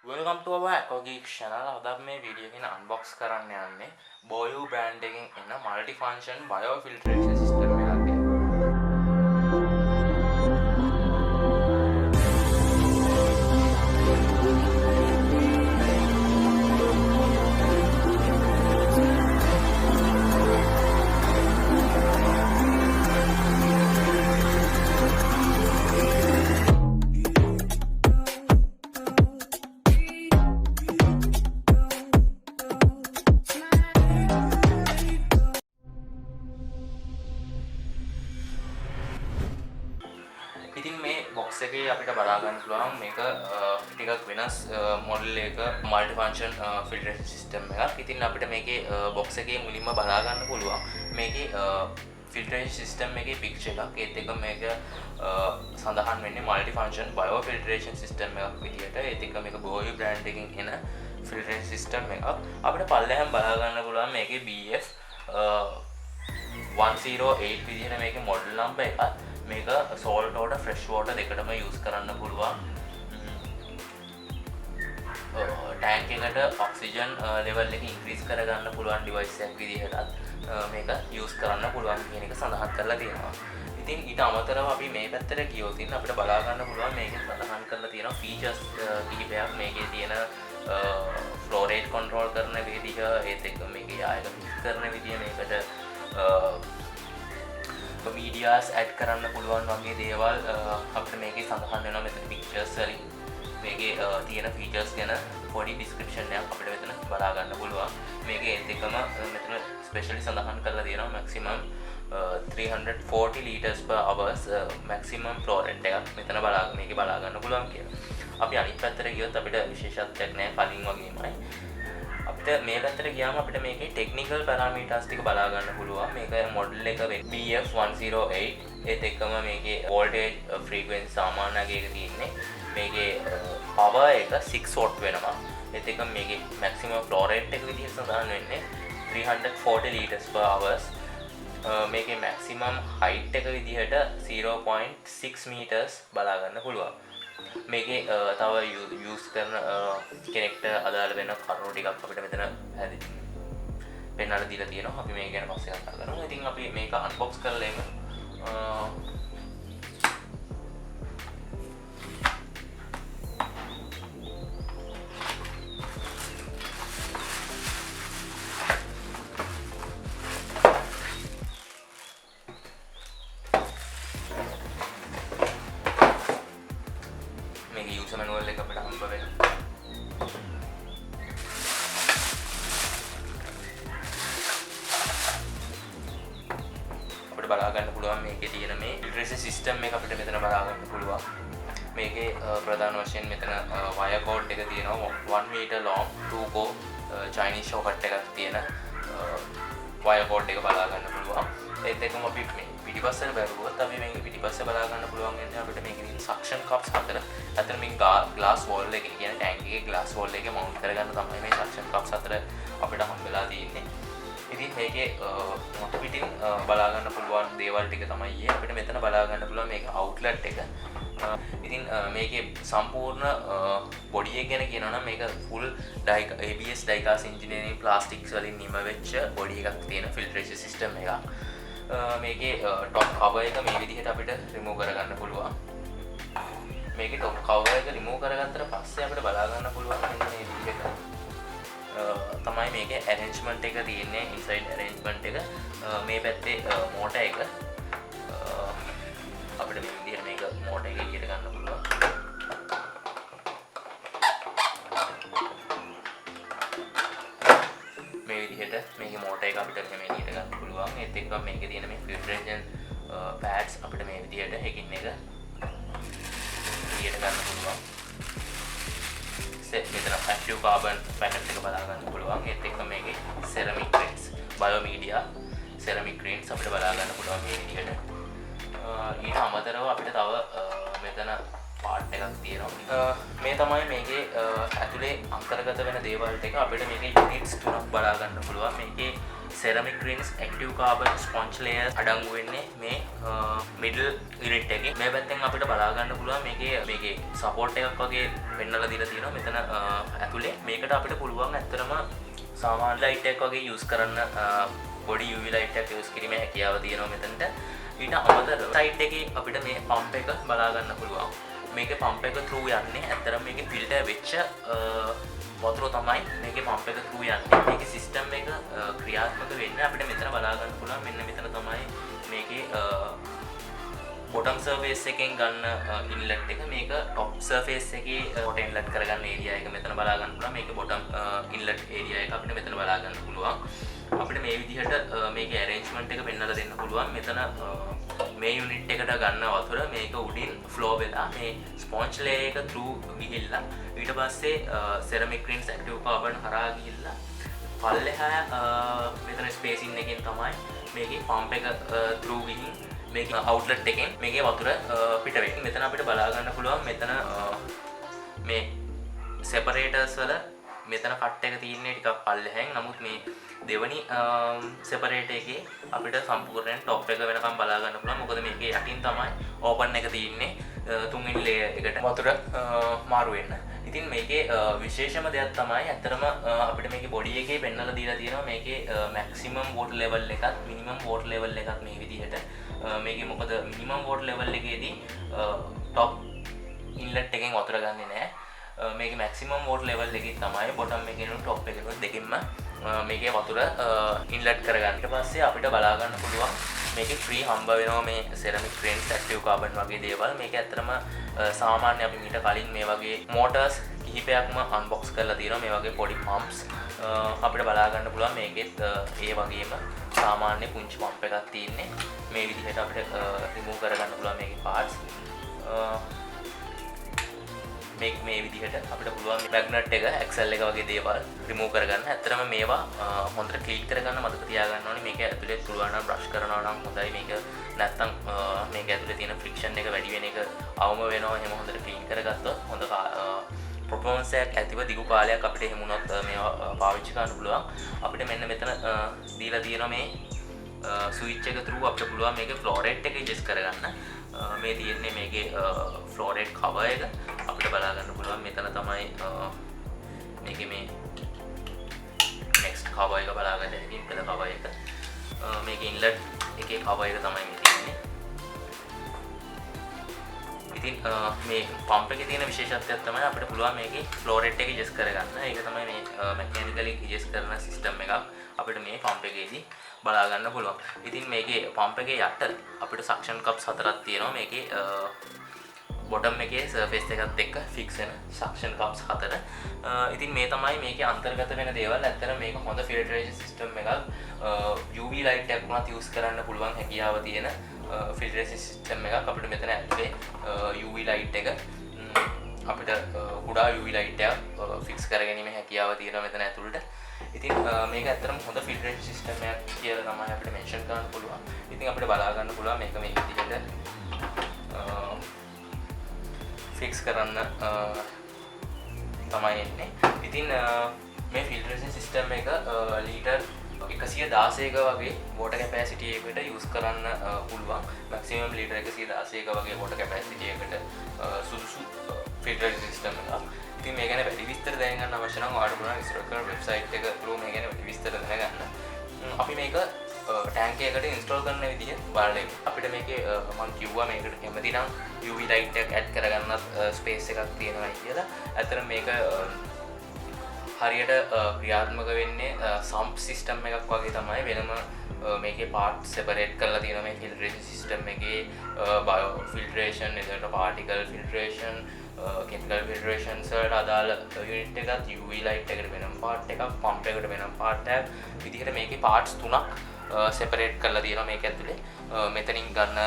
Welcome to our AquaGeek channel. අද අපි මේ වීඩියෝ එක අන්බොක්ස් කරන්න යන්නේ Boyu brand එකෙන් එන multi-function biofiltration system එකක්. ඉතින් මේ box එකේ අපිට බලා ගන්න පුළුවන් මේක ටිකක් වෙනස් මොඩල් එක multi function filtration system එකක්. ඉතින් අපිට මේකේ box එකේ මුලින්ම බලා ගන්න පුළුවන් මේකේ filtration system එකේ picture එකක්. ඒත් එක මේක සඳහන් වෙන්නේ multi function biofiltration system එකක් විදියට. ඒත් එක මේක Boyu brand එකකින් එන filtration system එකක්. අපිට පල්ලෙහාම බලා ගන්න පුළුවන් මේකේ BF 108 විදිහට මේකේ model number එකක්. මේක salt water fresh water දෙකටම use කරන්න පුළුවන්. tank එකට oxygen level එක increase කරගන්න පුළුවන් device එකක් විදිහට මේක use කරන්න පුළුවන් කියන එක සඳහන් කරලා තියෙනවා. ඉතින් ඊට අමතරව අපි මේ පැත්තට ගියොත් අපිට බලා ගන්න පුළුවන් මේකෙන් සඳහන් කරලා තියෙනවා features කිහිපයක්. මේකේ තියෙන flow rate control කරන විදිහ, ඒත් එක්ක මේකේ ආයක fix කරන විදිහ, මේකට medias add කරන්න පුළුවන් වගේ දේවල් අපිට මේකේ සඳහන් වෙනවා. මෙතන pictures වලින් මේකේ තියෙන features ගැන පොඩි description එකක් අපිට මෙතන බලා ගන්න පුළුවන්. මේකේ ඒත් එකම මෙතන specially සඳහන් කරලා තියෙනවා maximum 340 liters per hours maximum flow rate එකක් මෙතන මේකේ බලා ගන්න පුළුවන් කියලා. අපි අනිත් පැත්තට ගියොත් අපිට විශේෂත්වයක් නැහැ, කලින් වගේමයි. අපිට මේ පැත්තට ගියාම අපිට මේකේ ටෙක්නිකල් පැරාමීටර්ස් ටික බලා ගන්න පුළුවන්. මේක මොඩල් එක BF 108. ඒත් එක්කම මේකේ වෝල්ටේජ් ෆ්‍රීකවෙන්සි සාමාන්‍යයෙන් එක තියෙන්නේ. මේකේ පවර් එක 6 watt වෙනවා. ඒත් එක්කම මේකේ මැක්සිමම් ෆ්ලෝ රේට් එක විදිහට සඳහන් වෙන්නේ 340 liters per hours. මේකේ මැක්සිමම් height එක විදිහට 0.6 meters බලා ගන්න පුළුවන්. මේකේ තව යූස් කරන කෙනෙක්ට අදාළ වෙන කරුණු ටිකක් අපිට මෙතන පෙන්වන්න දීලා තියෙනවා. අපි මේක ගැන පස්සේ කතා කරමු. ඉතින් අපි මේක අන්බොක්ස් කරලා එමු. මේකේ යූසර් මැනුවල් එක අපිට හම්බ වෙනවා. අපිට බලා ගන්න පුළුවන් මේකේ තියෙන මේ filtration system එක අපිට මෙතන බලා ගන්න පුළුවන්. මේකේ ප්‍රධාන වශයෙන් මෙතන wire cord එක තියෙනවා 1 meter long 2 core Chinese socket එකක් තියෙන wire cord එක බලා ගන්න පුළුවන්. ඒත් එක්කම අපි මේ පිටිපස්සට බැලුවොත් අපි මේක පිටිපස්සේ බලා ගන්න පුළුවන් වෙන්නේ අපිට මේකේ තියෙන suction cups හතර. අතන මේ glass wall එකේ කියන tank එකේ glass wall එකේ mount කරගන්න තමයි මේ suction cups හතර අපිට හම්බෙලා තියෙන්නේ. ඉතින් මේකේ මොට පිටින් බලා ගන්න පුළුවන් දේවල් ටික තමයි අපිට මෙතන බලා ගන්න පුළුවන් මේකේ outlet එක. ඉතින් මේකේ සම්පූර්ණ බොඩි එක ගැන කියනවා නම් මේක full ABS die-cast engineering plastics වලින් නිම වෙච්ච බොඩි එකක් තියෙන filtration system එකක්. මේකේ top cover එක මේ විදිහට අපිට remove කරගන්න පුළුවන්. මේකේ top cover එක remove කරගත්තට පස්සේ අපිට බලා ගන්න පුළුවන් මෙන්න මේ විදිහට තමයි මේකේ arrangement එක තියෙන්නේ. inside arrangement එක මේ පැත්තේ motor එක අපිට මේ විදිහට මේක motor එක එළියට ගන්න පුළුවන්. මේ විදිහට මේකේ motor එක අපිට මේ එළියට ගන්න පුළුවන්. ඒත් එක්ක මේකේ තියෙන මේ filtration pads අපිට මේ විදිහට එකකින් එක එළියට ගන්න පුළුවන්. මෙතන active carbon packet එක බලා ගන්න පුළුවන්. ඒත් එක්ක මේකේ ceramic grains biomedia ceramic grains අපිට බලා ගන්න පුළුවන් මේ විදිහට. ඊට අමතරව අපිට තව මෙතන පාර්ට් එකක් තියෙනවා. මේ තමයි මේකේ ඇතුලේ අන්තර්ගත වෙන දේවල් ටික. අපිට මේකේ units තුනක් බලා ගන්න පුළුවන්. මේකේ ceramic grains active carbon sponge layer අඩංගු වෙන්නේ මේ middle unit එකේ. මේ පැත්තෙන් අපිට බලා ගන්න පුළුවන් මේකේ support එකක් වගේ පෙන්නලා දීලා තියෙනවා. මෙතන ඇතුලේ මේකට අපිට පුළුවන් ඇත්තටම සාමාන්‍ය ලයිට් එකක් වගේ යූස් කරන්න පොඩි UV ලයිට් එකක් යූස් කිරීමේ හැකියාව තියෙනවා මෙතනට. ඊට අමතරව සයිඩ් එකේ අපිට මේ පම්ප් එක බලා ගන්න පුළුවන්. මේකේ පම්ප් එක through යන්නේ ඇත්තටම මේකේ ෆිල්ටර් වෙච්ච වතුර තමයි මේකේ පම්ප් එක through යන්නේ. මේකේ සිස්ටම් එක ක්‍රියාත්මක වෙන්නේ අපිට මෙතන බලා ගන්න පුළුවන්. මෙන්න මෙතන තමයි මේකේ bottom surface එකෙන් ගන්න inlet එක. මේක top surface එකේ hot inlet කරගන්න area එක මෙතන බලා ගන්න පුළුවන්. මේක bottom inlet area එක අපිට මෙතන බලා ගන්න පුළුවන්. අපිට මේ විදිහට මේකේ arrangement එක පෙන්වලා දෙන්න පුළුවන්. මෙතන මේ යුනිට් එකට ගන්න වතුර මේක උඩින් flow වෙලා මේ sponge layer එක through ගිහිල්ලා ඊට පස්සේ ceramic rings active carbon හරහා ගිහිල්ලා පල්ලෙහා මෙතන spacing එකෙන් තමයි මේකේ pump එක through ගිහින් මේක outlet එකෙන් මේකේ වතුර පිට වෙන්නේ. මෙතන අපිට බලා ගන්න පුළුවන් මෙතන මේ separators වල මෙතන කට් එක තියෙන්නේ ටිකක් පල්ලෙහෙන්. නමුත් මේ දෙවනි separator එකේ අපිට සම්පූර්ණයෙන් top එක වෙනකම් බලා ගන්න පුළුවන්. මොකද මේකේ යටින් තමයි open එක තියෙන්නේ තුන්වෙනි layer එකට වතුර මාරු වෙන්න. ඉතින් මේකේ විශේෂම දෙයක් තමයි ඇත්තටම අපිට මේකේ body එකේ පෙන්වලා දීලා තියෙනවා මේකේ maximum water level එකත් minimum water level එකත් මේ විදිහට. මේකේ මොකද minimum water level එකේදී top inlet එකෙන් වතුර ගන්නෙ නෑ. මේකේ maximum water level එකේ තමයි bottom එකේනු top එකේනු දෙකෙන්ම මේකේ වතුර inlet කරගන්න. ඊට පස්සේ අපිට බලා ගන්න පුළුවන් මේකේ free හම්බ වෙනවා මේ ceramic rings active carbon වගේ දේවල්. මේක ඇත්තටම සාමාන්‍ය අපි මීට කලින් මේ වගේ motors කිහිපයක්ම unbox කරලා තියෙනවා. මේ වගේ පොඩි pumps අපිට බලා ගන්න පුළුවන්. මේකෙත් ඒ වගේම සාමාන්‍ය පුංචි pump එකක් තියෙන්නේ. මේ විදිහට අපිට remove කරගන්න පුළුවන් මේකේ parts. මේ විදිහට අපිට පුළුවන් magnet එක axle එක වගේ දේවල් remove කරගන්න. ඇත්තටම මේවා හොඳට clean කරගන්න මතක තියාගන්න ඕනේ. මේක ඇතුලේ පුළුවන් නම් brush කරනවා නම් හොඳයි. මේක නැත්තම් මේක ඇතුලේ තියෙන friction එක වැඩි වෙන එක අවම වෙනවා. එහෙම හොඳට clean කරගත්තොත් හොඳ performance එකක් ඇතිව දිගු කාලයක් අපිට එහෙම වුණොත් මේවා පාවිච්චි කරන්න පුළුවන්. අපිට මෙන්න මෙතන දීලා තියෙනවා මේ ස්විච් එක through අපිට පුළුවන් මේකේ flow rate එක adjust කරගන්න. මේ තියෙන්නේ මේකේ flow rate cover එක අපිට බලා ගන්න පුළුවන්. මෙතන තමයි මේකේ මේ next cover එක බලා ගන්න හැටි ඉස්සෙල්ලා cover එක. මේකේ inlet එකේ cover එක තමයි මේ තියෙන්නේ. ඉතින් මේ pump එකේ තියෙන විශේෂත්වයක් තමයි අපිට පුළුවන් මේකේ flow rate එක adjust කරගන්න. ඒක තමයි මේ mechanically adjust කරන system එකක් අපිට මේ pump එකේදී බලා ගන්න පුළුවන්. ඉතින් මේකේ pump එකේ යට අපිට suction cups හතරක් තියෙනවා. මේකේ bottom එකේ surface එකත් එක්ක fix වෙන suction cups හතර. ඉතින් මේ තමයි මේකේ අන්තර්ගත වෙන දේවල්. ඇත්තට මේක හොඳ filtration system එකක්. UV light එකක් උනත් use කරන්න පුළුවන් හැකියාව තියෙන filtration system එකක්. අපිට මෙතන ඇතුලේ UV light එක අපිට කුඩා UV light එකක් fix කරගැනීමේ හැකියාව තියෙනවා මෙතන ඇතුළට. ඉතින් මේක ඇත්තටම හොඳ filtration system එකක් කියලා තමයි අපිට mention කරන්න පුළුවන්. ඉතින් අපිට බලා ගන්න පුළුවන් මේක මේ විදිහට fix කරන්න තමයි එන්නේ. ඉතින් මේ filtration system එක ලීටර් 116ක වගේ water capacity එකකට use කරන්න පුළුවන්. maximum ලීටර් 116ක වගේ water capacity එකට සුදුසු filtration system එකක්. ඉතින් මේ ගැන වැඩි විස්තර දැනගන්න අවශ්‍ය නම් ඔයාලට පුළුවන් ඉස්රෝකර් වෙබ්සයිට් එක through මේ ගැන වැඩි විස්තර දැනගන්න. අපි මේක ටැංක් එකකට ඉන්ස්ටෝල් කරන විදිහ බලන්න. අපිට මේකේ මම කිව්වා මේකට කැමති නම් UV light එකක් add කරගන්නත් space එකක් තියෙනවා කියලා. ඇත්තට මේක හරියට ක්‍රියාත්මක වෙන්නේ sump system එකක් වගේ තමයි. වෙනම මේකේ part separate කරලා තියෙනවා මේ filtration system එකේ bio filtration, එතකොට particle filtration, chemical filtration වලට අදාළ unit එකත් UV light එකට වෙනම part එකක්, pump එකට වෙනම part එකක් විදිහට මේකේ parts තුනක් separate කරලා තියෙනවා මේක ඇතුලේ. මෙතනින් ගන්න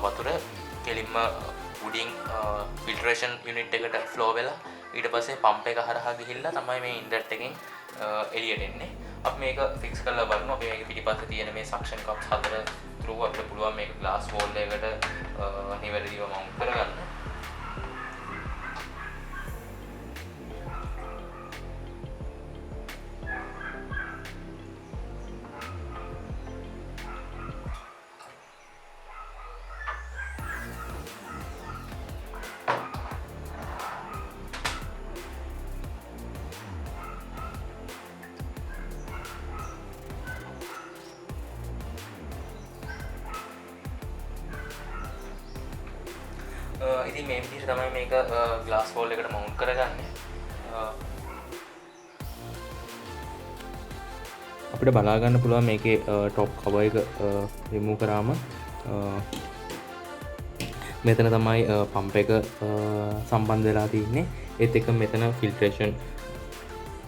වතුර කෙලින්ම උඩින් filtration unit එකට flow වෙලා ඊට පස්සේ pump එක හරහා ගිහිල්ලා තමයි මේ inlet එකෙන් එළියට එන්නේ. අපි මේක fix කරලා බලමු. අපි මේක පිටිපස්සේ තියෙන මේ suction cups හතර through අපිට පුළුවන් මේක glass wall එකකට නිවැරදිව mount කරගන්න. ඉතින් මේ විදිහට තමයි මේක ග්ලාස් වෝල් එකට මවුන්ට් කරගන්නේ. අපිට බලා ගන්න පුළුවන් මේකේ টොප් කවර් එක රිමූව් කරාම මෙතන තමයි පම්ප් එක සම්බන්ධ වෙලා තියෙන්නේ. ඒත් එක්ක මෙතන ෆිල්ට්‍රේෂන්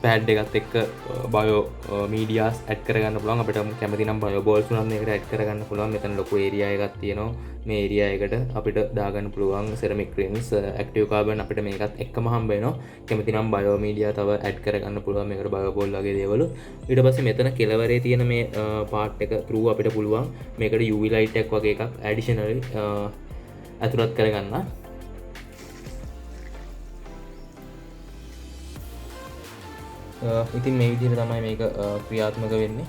පෑඩ් එකත් එක්ක බයෝ මීඩියාස් ඇඩ් කරගන්න පුළුවන්. අපිට කැමති නම් බයෝ බෝල්ස් උනත් මේකට ඇඩ් කරගන්න පුළුවන්. මෙතන ලොකු ඒරියා එකක් තියෙනවා. මේ ඒරියා එකට අපිට දාගන්න පුළුවන් සෙරමික් රින්ස්, ඇක්ටිව් කාබන් අපිට මේකත් එක්කම හම්බ වෙනවා. කැමති නම් බයෝ මීඩියා තව ඇඩ් කරගන්න පුළුවන්. මේකට බයෝ බෝල් වගේ දේවල්. ඊට පස්සේ මෙතන කෙළවරේ තියෙන මේ පාර්ට් එක through අපිට පුළුවන් මේකට UV light එකක් වගේ එකක් ඇඩිෂනලි ඇතුළත් කරගන්න. ඉතින් මේ විදිහට තමයි මේක ක්‍රියාත්මක වෙන්නේ.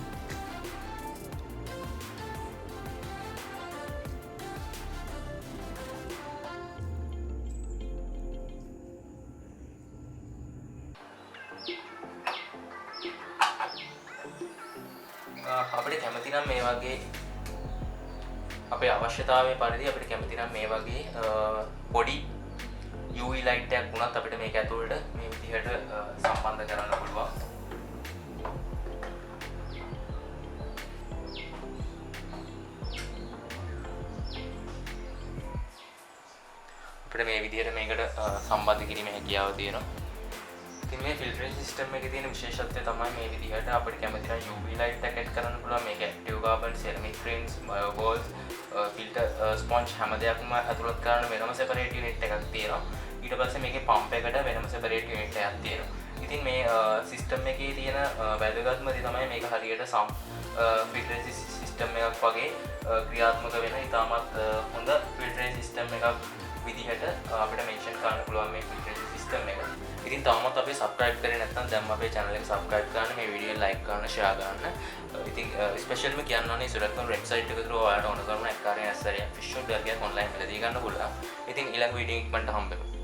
අපිට කැමති නම් මේ වගේ අපේ අවශ්‍යතාවය පරිදි අපිට කැමති නම් මේ වගේ පොඩි UV light එකක් වුණත් අපිට මේක ඇතුළට මේ විදිහට සම්බන්ධ කරන්න පුළුවන්. අපිට මේ විදිහට මේකට සම්බන්ධ කිරීමේ හැකියාව තියෙනවා. ඉතින් මේ ෆිල්ටරේෂන් සිස්ටම් එකේ තියෙන විශේෂත්වය තමයි මේ විදිහට අපිට කැමති නම් UV light එකක් ඇඩ් කරන්න පුළුවන්. මේක active carbon, ceramic rings, bio balls, filter sponge හැම දෙයක්ම ඇතුළත් කරන්න වෙනම සෙපරේට් යුනිට් එකක් තියෙනවා. ඊට පස්සේ මේකේ පම්ප් එකට වෙනම සෙපරේට් යුනිට් එකක් තියෙනවා. ඉතින් මේ සිස්ටම් එකේ තියෙන වැදගත්ම දේ තමයි මේක හරියට ෆිල්ටරේෂන් සිස්ටම් එකක් වගේ ක්‍රියාත්මක වෙන ඉතාමත් හොඳ ෆිල්ටරේෂන් සිස්ටම් එකක් විදිහට අපිට මෙන්ෂන් කරන්න පුළුවන් මේ ෆිල්ටරේෂන් සිස්ටම් එක. ඉතින් තාමත් අපි සබ්ස්ක්‍රයිබ් කරේ නැත්නම් දැන් අපේ channel එක සබ්ස්ක්‍රයිබ් කරන්න, මේ වීඩියෝ ලයික් කරන්න, ෂෙයා කරන්න. ඉතින් ස්පෙෂල්ම කියන්න ඕනේ සුරත්න වෙබ්සයිට් එක through ඔයාලට ඕන කරන එක්කාරයෙන් ඇස්සරිය ෆිෂ් ෂොට් එකක් ඔන්ලයින් වලදී ගන්න පුළුවන්. ඉතින් ඊළඟ වීඩියෝ එකකට හම්බෙමු.